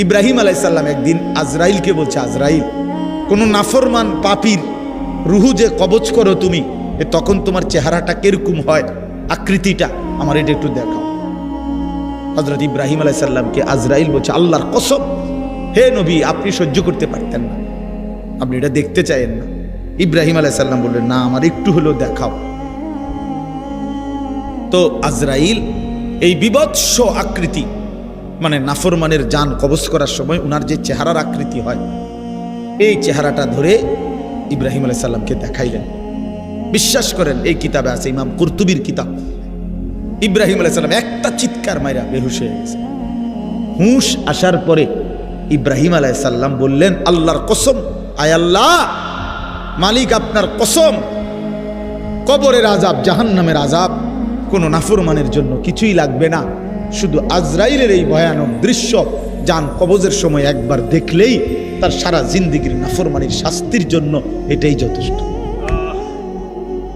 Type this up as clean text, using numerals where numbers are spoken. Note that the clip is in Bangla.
ইব্রাহিম আলাইহিস সালাম একদিন আজরাইলকে বলছে, আজরাইল, কোন নাফরমান পাপীর রুহু যে কবজ করো তুমি, তখন তোমার চেহারাটা কিরকম হয়, আকৃতিটা আমার এটা একটু দেখাও। হযরত ইব্রাহিম আলাইহিস সালামকে আজরাইল বলছে, আল্লাহর কসম হে নবী, আপনি সহ্য করতে পারতেন না, আপনি এটা দেখতে চাইেন না। ইব্রাহিম আলাইহিস সালাম বললেন, না, আমার একটু হলেও দেখাও। তো আজরাইল এই বিভৎস আকৃতি, মানে নাফরমানের জান কবজ করার সময় উনার যে চেহারার আকৃতি হয়, এই চেহারাটা ধরে ইব্রাহিম আলাইহিস সালামকে দেখাইলেন। বিশ্বাস করেন, এই কিতাবে আছে, ইমাম কুরতুবীর কিতাব। ইব্রাহিম আলাইহিস সালাম একটা চিৎকার মাইরা বেহুশ হয়ে গেছে। হুঁশ আসার পরে ইব্রাহিম আলাইহিস সালাম বললেন, আল্লাহর কসম, আয় আল্লাহ, মালিক আপনার কসম, কবরের আযাব, জাহান্নামের আযাব কোনো নাফরমানের জন্য কিছুই লাগবে না, শুধু আজরাইলের এই ভয়ানক দৃশ্য জান কবজের সময় একবার দেখলেই তার সারা জিন্দেগীর নাফরমানির শাস্তির জন্য এটাই যথেষ্ট।